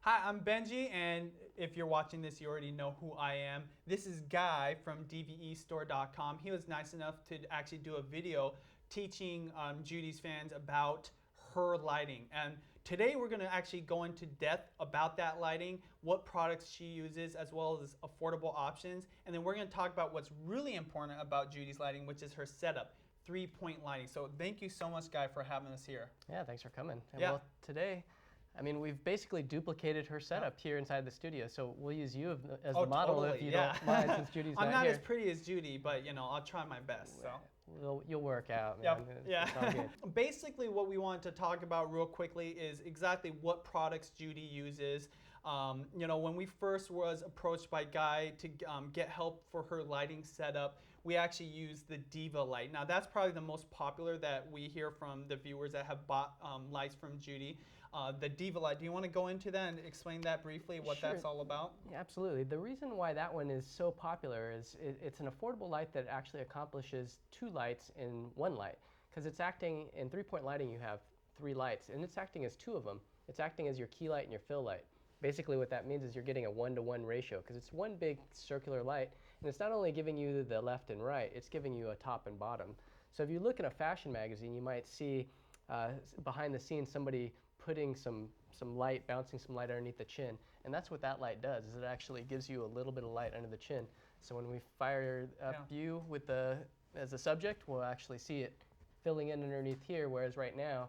Hi, I'm Benji, and if you're watching this, you already know who I am. This is Guy from dvestore.com. He was nice enough to actually do a video teaching Judy's fans about her lighting. And today we're going to actually go into depth about that lighting, what products she uses, as well as affordable options. And then we're going to talk about what's really important about Judy's lighting, which is her setup. 3-point lighting. So thank you so much, Guy, for having us here. Yeah, thanks for coming. And yeah. Well, today, I mean, we've basically duplicated her setup here inside the studio, so we'll use you as the model totally, if you don't mind, since Judy's I'm not here. as pretty as Judy, but you know, I'll try my best. So you'll work out, man. Yep. It's all good. Basically, what we wanted to talk about real quickly is exactly what products Judy uses. You know, when we first was approached by Guy to get help for her lighting setup, we actually used the Diva Light. Now, that's probably the most popular that we hear from the viewers that have bought lights from Judy. The Diva Light, do you want to go into that and explain that briefly, what that's all about? Yeah, absolutely. The reason why that one is so popular is it's an affordable light that actually accomplishes 2 lights in 1 light. Because it's acting, in 3-point lighting you have 3 lights, and it's acting as 2 of them. It's acting as your key light and your fill light. Basically what that means is you're getting a 1-to-1 ratio, because it's one big circular light, and it's not only giving you the left and right, it's giving you a top and bottom. So if you look in a fashion magazine, you might see behind the scenes somebody putting some light, bouncing some light underneath the chin, and that's what that light does, is it actually gives you a little bit of light under the chin. So when we fire up you with as a subject, we'll actually see it filling in underneath here, whereas right now,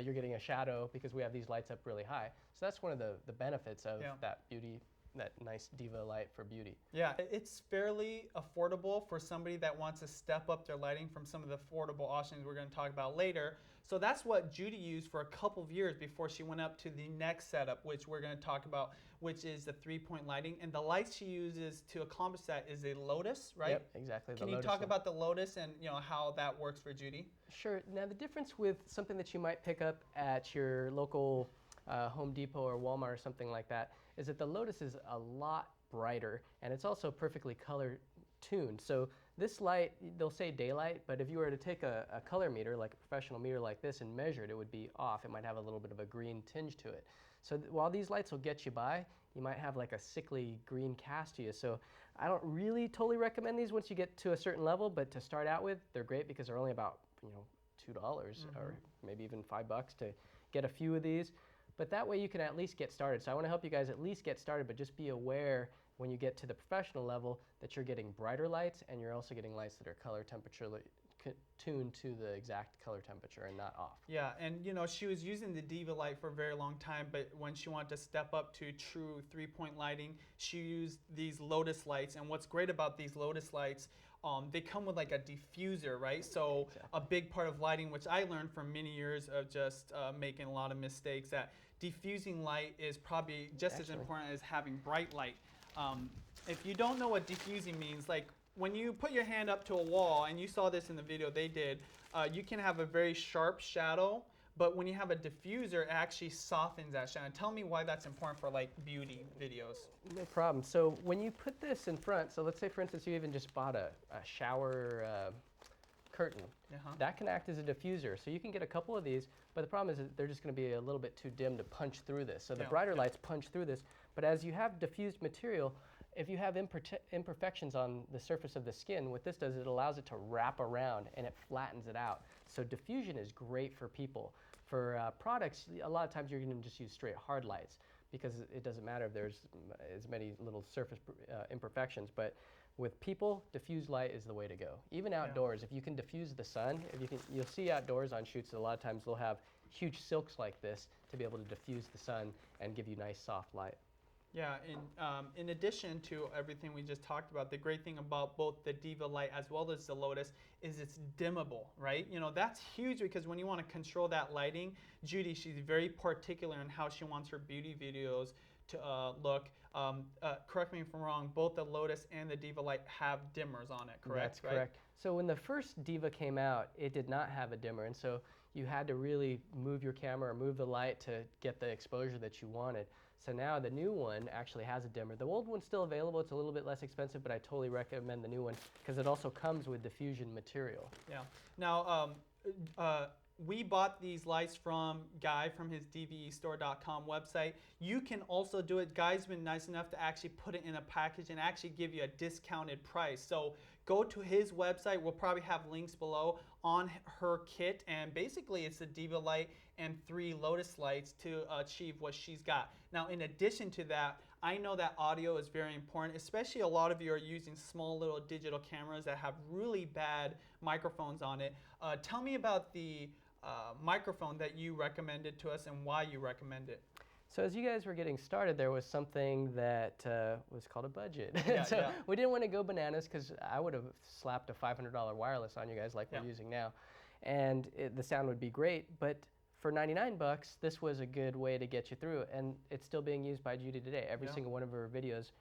you're getting a shadow because we have these lights up really high. So that's one of the benefits of that nice Diva light for beauty. Yeah, it's fairly affordable for somebody that wants to step up their lighting from some of the affordable options we're going to talk about later. So that's what Judy used for a couple of years before she went up to the next setup, which we're going to talk about, which is the 3-point lighting. And the light she uses to accomplish that is a Lotus, right? Yep, exactly. Can you talk about the Lotus and how that works for Judy? Sure. Now the difference with something that you might pick up at your local Home Depot or Walmart or something like that is that the Lotus is a lot brighter, and it's also perfectly color tuned. So this light, they'll say daylight, but if you were to take a color meter, like a professional meter like this, and measure it, it would be off. It might have a little bit of a green tinge to it. So while these lights will get you by, you might have like a sickly green cast to you. So I don't really totally recommend these once you get to a certain level, but to start out with, they're great because they're only about $2 or maybe even $5 to get a few of these. But that way you can at least get started. So I want to help you guys at least get started, but just be aware when you get to the professional level that you're getting brighter lights, and you're also getting lights that are color temperature tuned to the exact color temperature and not off. Yeah, and she was using the Diva Light for a very long time, but when she wanted to step up to true 3-point lighting, she used these Lotus lights. And what's great about these Lotus lights, they come with like a diffuser, right? So exactly. A big part of lighting, which I learned from many years of just making a lot of mistakes, that diffusing light is probably just as important as having bright light. If you don't know what diffusing means, like when you put your hand up to a wall, and you saw this in the video they did, you can have a very sharp shadow, but when you have a diffuser, it actually softens that shadow. Tell me why that's important for like beauty videos. No problem. So when you put this in front, so let's say for instance you even just bought a shower curtain. That can act as a diffuser. So you can get a couple of these, but the problem is that they're just going to be a little bit too dim to punch through this. So the brighter lights punch through this, but as you have diffused material, if you have imperfections on the surface of the skin, what this does is it allows it to wrap around and it flattens it out. So diffusion is great for people. For products, a lot of times you're going to just use straight hard lights because it doesn't matter if there's as many little surface imperfections. But with people, diffused light is the way to go. Even outdoors, if you can diffuse the sun, you'll see outdoors on shoots, a lot of times they'll have huge silks like this to be able to diffuse the sun and give you nice soft light. Yeah, and in addition to everything we just talked about, the great thing about both the Diva Light as well as the Lotus is it's dimmable, right? That's huge because when you want to control that lighting, Judy, she's very particular in how she wants her beauty videos to look. Correct me if I'm wrong, both the Lotus and the Diva Light have dimmers on it, correct? That's correct. So when the first Diva came out, it did not have a dimmer, and so you had to really move your camera or move the light to get the exposure that you wanted. So now the new one actually has a dimmer. The old one's still available. It's a little bit less expensive, but I totally recommend the new one because it also comes with diffusion material. Yeah. Now, we bought these lights from Guy from his DVEstore.com website. You can also do it. Guy's been nice enough to actually put it in a package and actually give you a discounted price. So go to his website. We'll probably have links below on her kit. And basically it's the Diva Light and 3 Lotus lights to achieve what she's got. Now, in addition to that, I know that audio is very important, especially a lot of you are using small little digital cameras that have really bad microphones on it. Tell me about the microphone that you recommended to us and why you recommend it. So as you guys were getting started, there was something that was called a budget. Yeah, so yeah. we didn't want to go bananas because I would have slapped a $500 wireless on you guys like Yeah. we're using now. And the sound would be great, but for 99 bucks, this was a good way to get you through. And it's still being used by Judy today. Every Yeah. single one of her videos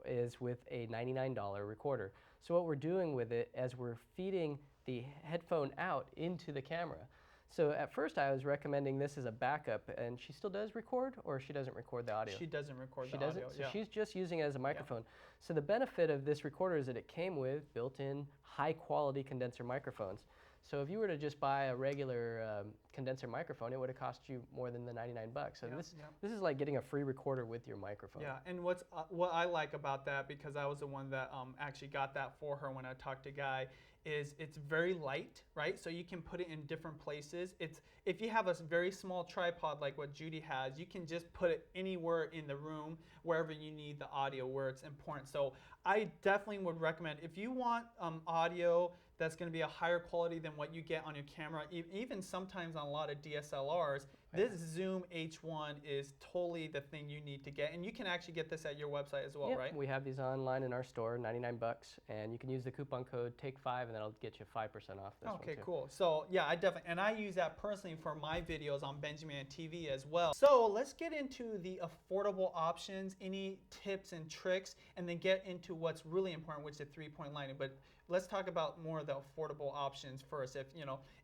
is with a $99 recorder. So what we're doing with it is we're feeding the headphone out into the camera. So at first I was recommending this as a backup, and she still does record, or she doesn't record the audio? She doesn't record She the doesn't? audio. So Yeah. she's just using it as a microphone. So the benefit of this recorder is that it came with built-in high-quality condenser microphones. So if you were to just buy a regular condenser microphone, it would have cost you more than the 99 bucks. So Yeah, this yeah. this is like getting a free recorder with your microphone. Yeah, and what I like about that, because I was the one that actually got that for her when I talked to Guy, is it's very light, right? So you can put it in different places. If you have a very small tripod like what Judy has, you can just put it anywhere in the room, wherever you need the audio, where it's important. So I definitely would recommend, if you want audio that's going to be a higher quality than what you get on your camera, even sometimes on a lot of DSLRs, this Zoom H1 is totally the thing you need to get. And you can actually get this at your website as well, Yep, right? we have these online in our store, 99 bucks, and you can use the coupon code TAKE5, and that'll get you 5% off this one Okay, too. cool. So yeah, I definitely, and I use that personally for my videos on Benjamin TV as well. So let's get into the affordable options, any tips and tricks, and then get into what's really important, which is the 3-point lighting. But let's talk about more of the affordable options first.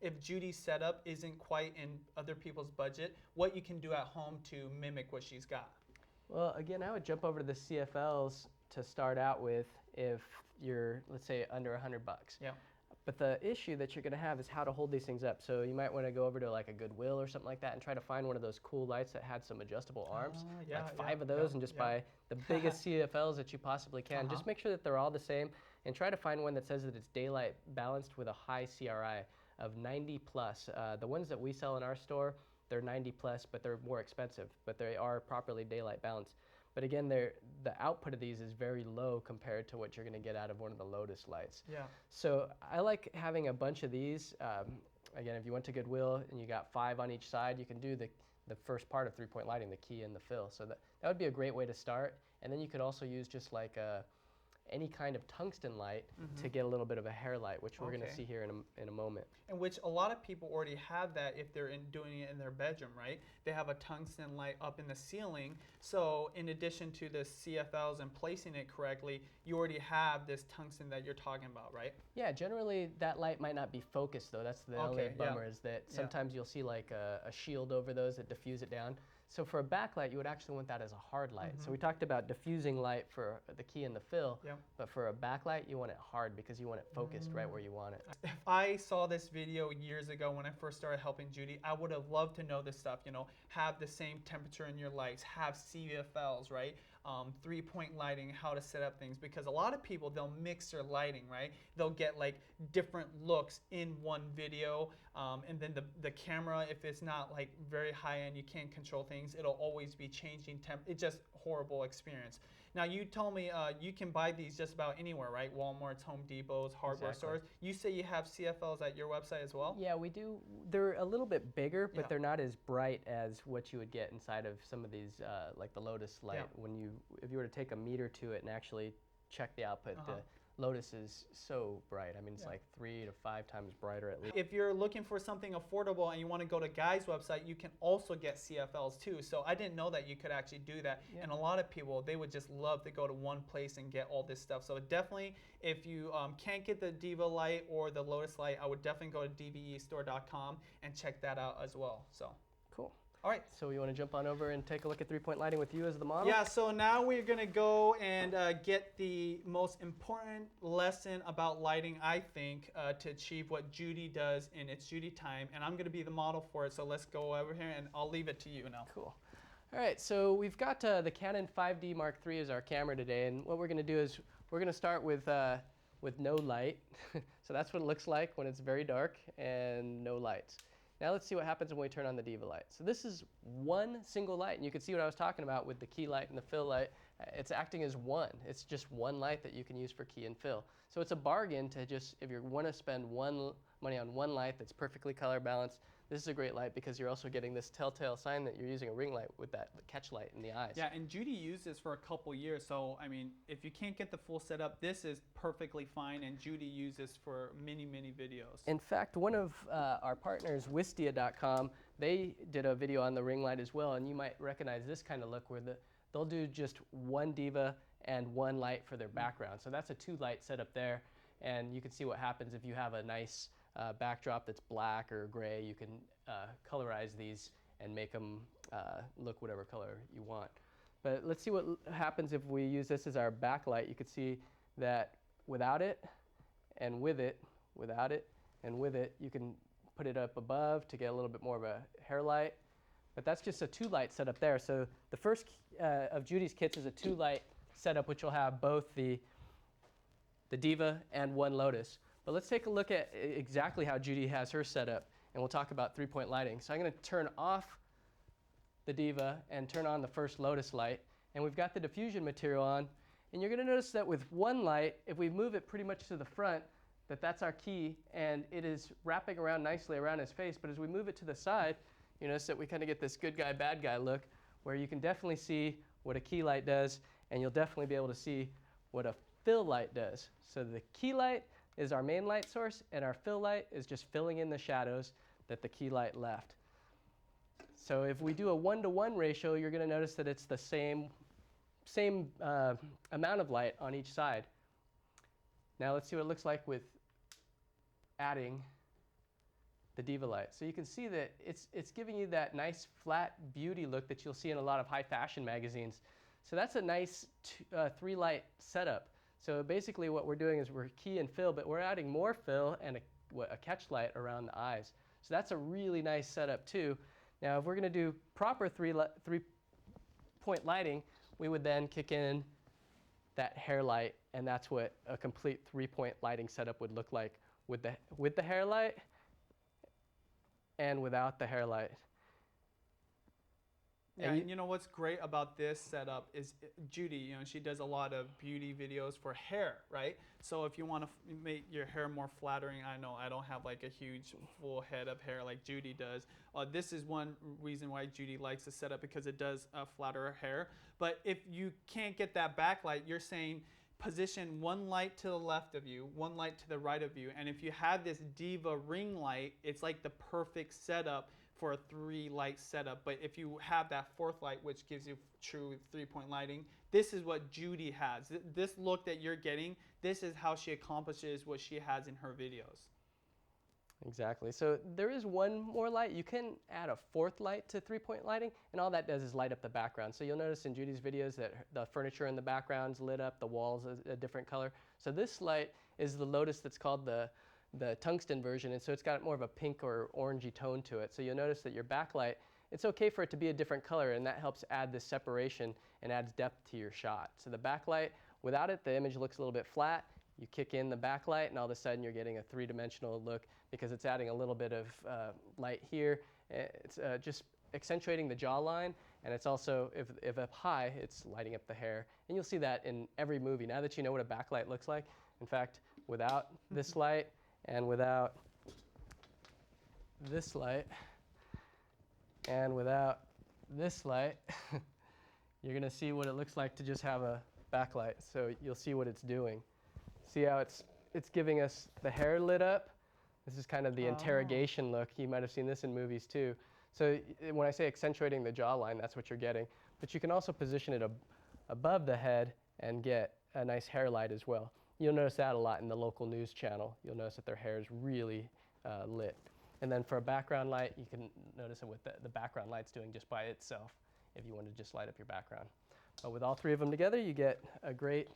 If Judy's setup isn't quite in other people's budget, what you can do at home to mimic what she's got. Well, again, I would jump over to the CFLs to start out with if you're, let's say, under 100 bucks. Yeah. But the issue that you're going to have is how to hold these things up. So you might want to go over to like a Goodwill or something like that and try to find one of those cool lights that had some adjustable arms, yeah, like 5 of yeah, those, and just buy the biggest CFLs that you possibly can. Uh-huh. Just make sure that they're all the same, and try to find one that says that it's daylight balanced with a high CRI of 90 plus. The ones that we sell in our store, they're 90 plus, but they're more expensive, but they are properly daylight balanced. But again, the output of these is very low compared to what you're going to get out of one of the Lotus lights. Yeah. So I like having a bunch of these. Again, if you went to Goodwill and you got 5 on each side, you can do the first part of 3-point lighting, the key and the fill. So that would be a great way to start. And then you could also use just like any kind of tungsten light to get a little bit of a hair light, which we're going to see here in a moment. And which a lot of people already have that if they're doing it in their bedroom, right? They have a tungsten light up in the ceiling. So in addition to the CFLs and placing it correctly, you already have this tungsten that you're talking about, right? Yeah, generally that light might not be focused though. That's the only bummer, is that sometimes you'll see like a shield over those that diffuse it down. So for a backlight, you would actually want that as a hard light. So we talked about diffusing light for the key and the fill, but for a backlight, you want it hard because you want it focused right where you want it. If I saw this video years ago when I first started helping Judy, I would have loved to know this stuff, have the same temperature in your lights, have CFLs, right? 3-point lighting, how to set up things, because a lot of people, they'll mix their lighting, right? They'll get like different looks in one video, and then the camera, if it's not like very high end, you can't control things, it'll always be changing temp. It's just horrible experience. Now you told me you can buy these just about anywhere, right? Walmart's, Home Depot's, hardware stores. You say you have CFLs at your website as well? Yeah, we do. They're a little bit bigger, but they're not as bright as what you would get inside of some of these, like the Lotus Light. If you were to take a meter to it and actually check the output, the Lotus is so bright. I mean, it's like 3 to 5 times brighter at least. If you're looking for something affordable and you want to go to Guy's website, you can also get CFLs too. So I didn't know that you could actually do that. And a lot of people, they would just love to go to one place and get all this stuff. So definitely, if you can't get the Diva Light or the Lotus Light, I would definitely go to DVEstore.com and check that out as well. So cool. All right. So you want to jump on over and take a look at 3-point lighting with you as the model? Yeah, so now we're gonna go and get the most important lesson about lighting, I think, to achieve what Judy does in It's Judy Time, and I'm gonna be the model for it, so let's go over here and I'll leave it to you now. Cool. All right, so we've got the Canon 5D Mark III as our camera today, and what we're gonna do is we're gonna start with no light. So that's what it looks like when it's very dark and no lights. Now let's see what happens when we turn on the Diva Light. So this is one single light, and you can see what I was talking about with the key light and the fill light. It's acting as one. It's just one light that you can use for key and fill. So it's a bargain to just, if you want to spend money on one light that's perfectly color balanced, this is a great light because you're also getting this telltale sign that you're using a ring light with that catch light in the eyes. Yeah, and Judy used this for a couple years, so I mean, if you can't get the full setup, this is perfectly fine, and Judy used this for many, many videos. In fact, one of our partners, Wistia.com, they did a video on the ring light as well, and you might recognize this kind of look where they'll do just one Diva and one light for their background. So that's a 2-light setup there, and you can see what happens if you have a nice backdrop that's black or gray. You can colorize these and make them look whatever color you want. But let's see what happens if we use this as our backlight. You can see that without it and with it, without it and with it, you can put it up above to get a little bit more of a hair light. But that's just a 2-light setup there. So the first of Judy's kits is a 2-light setup, which will have both the Diva and one Lotus. But let's take a look at exactly how Judy has her set up, and we'll talk about 3-point lighting. So I'm going to turn off the Diva and turn on the first Lotus light, and we've got the diffusion material on, and you're going to notice that with one light, if we move it pretty much to the front, that's our key, and it is wrapping around nicely around his face. But as we move it to the side, you notice that we kind of get this good guy, bad guy look, where you can definitely see what a key light does, and you'll definitely be able to see what a fill light does. So the key light is our main light source, and our fill light is just filling in the shadows that the key light left. So if we do a 1-to-1 ratio, you're going to notice that it's the same amount of light on each side. Now let's see what it looks like with adding the Diva Light. So you can see that it's giving you that nice flat beauty look that you'll see in a lot of high fashion magazines. So that's a nice 3-light setup. So basically what we're doing is we're key and fill, but we're adding more fill and a catch light around the eyes. So that's a really nice setup too. Now if we're going to do proper 3-point lighting, we would then kick in that hair light, and that's what a complete 3-point lighting setup would look like with the hair light and without the hair light. Yeah, and you know what's great about this setup is Judy, you know, she does a lot of beauty videos for hair, right? So if you want to make your hair more flattering, I know I don't have like a huge full head of hair like Judy does. This is one reason why Judy likes the setup, because it does flatter her hair. But if you can't get that backlight, you're saying position one light to the left of you, one light to the right of you. And if you have this Diva Ring light, it's like the perfect setup for a 3-light setup. But if you have that 4th light, which gives you true 3-point lighting, this is what Judy has. This look that you're getting, this is how she accomplishes what she has in her videos. Exactly. So there is one more light. You can add a 4th light to 3-point lighting, and all that does is light up the background. So you'll notice in Judy's videos that the furniture in the background's lit up, the walls a different color. So this light is the Lotus that's called the tungsten version, and so it's got more of a pink or orangey tone to it. So you'll notice that your backlight, it's okay for it to be a different color, and that helps add this separation and adds depth to your shot. So the backlight, without it, the image looks a little bit flat. You kick in the backlight, and all of a sudden you're getting a 3-dimensional look because it's adding a little bit of light here. It's just accentuating the jawline, and it's also, if up high, it's lighting up the hair. And you'll see that in every movie. Now that you know what a backlight looks like, in fact, without this light and without this light and without this light, you're going to see what it looks like to just have a backlight. So you'll see what it's doing. See how it's giving us the hair lit up? This is kind of the interrogation look. You might have seen this in movies too. So when I say accentuating the jawline, that's what you're getting. But you can also position it above the head and get a nice hair light as well. You'll notice that a lot in the local news channel. You'll notice that their hair is really lit. And then for a background light, you can notice it with the background light's doing just by itself if you want to just light up your background. But with all three of them together, you get a great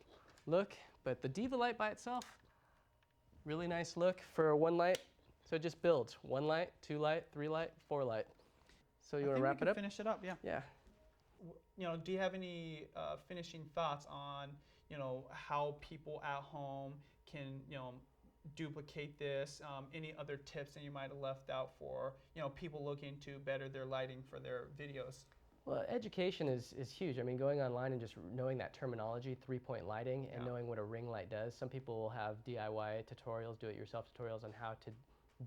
look. But the Diva Light by itself, really nice look for one light. So it just builds. 1 light, 2 light, 3 light, 4 light. So you want to wrap it up? Finish it up, yeah. Yeah. You know, do you have any finishing thoughts on, you know, how people at home can, you know, duplicate this? Any other tips that you might have left out for, you know, people looking to better their lighting for their videos? Well, education is huge. I mean, going online and just knowing that terminology, 3-point lighting, and knowing what a ring light does. Some people will have DIY tutorials, do-it-yourself tutorials on how to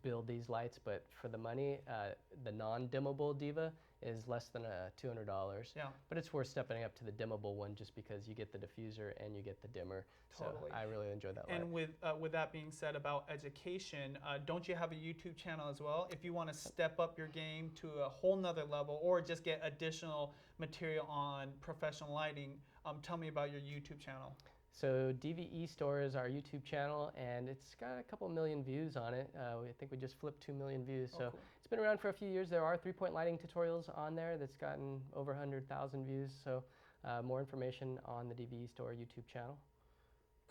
build these lights, but for the money, the non-dimmable Diva is less than $200. Yeah. But it's worth stepping up to the dimmable one just because you get the diffuser and you get the dimmer. Totally. So I really enjoy that light. And with that being said about education, don't you have a YouTube channel as well? If you want to step up your game to a whole nother level or just get additional material on professional lighting, tell me about your YouTube channel. So DVE Store is our YouTube channel, and it's got a couple million views on it. I think we just flipped 2 million views. So cool. It's been around for a few years. There are 3-point lighting tutorials on there that's gotten over 100,000 views. So more information on the DVE Store YouTube channel.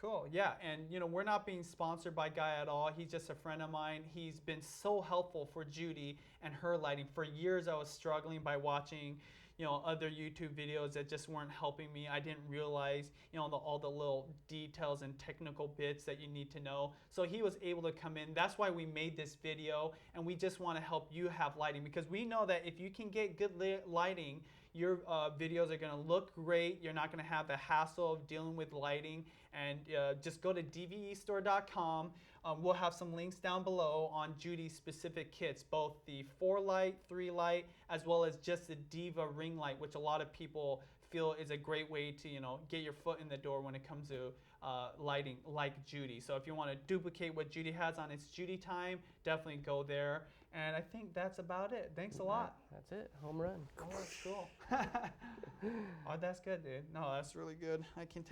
Cool, yeah, and you know, we're not being sponsored by Guy at all. He's just a friend of mine. He's been so helpful for Judy and her lighting. For years I was struggling by watching, you know, other YouTube videos that just weren't helping me. I didn't realize, you know, all the little details and technical bits that you need to know. So he was able to come in. That's why we made this video, and we just want to help you have lighting, because we know that if you can get good lighting, your videos are going to look great. You're not going to have the hassle of dealing with lighting. And just go to dvestore.com. We'll have some links down below on Judy's specific kits, both the 4 light, 3 light, as well as just the Diva Ring light, which a lot of people feel is a great way to, you know, get your foot in the door when it comes to lighting like Judy. So if you want to duplicate what Judy has on ItsJudyTime, definitely go there. And I think that's about it. Thanks a lot. That's it. Home run. Oh, that's cool. Oh, that's good, dude. No, that's really good. I can take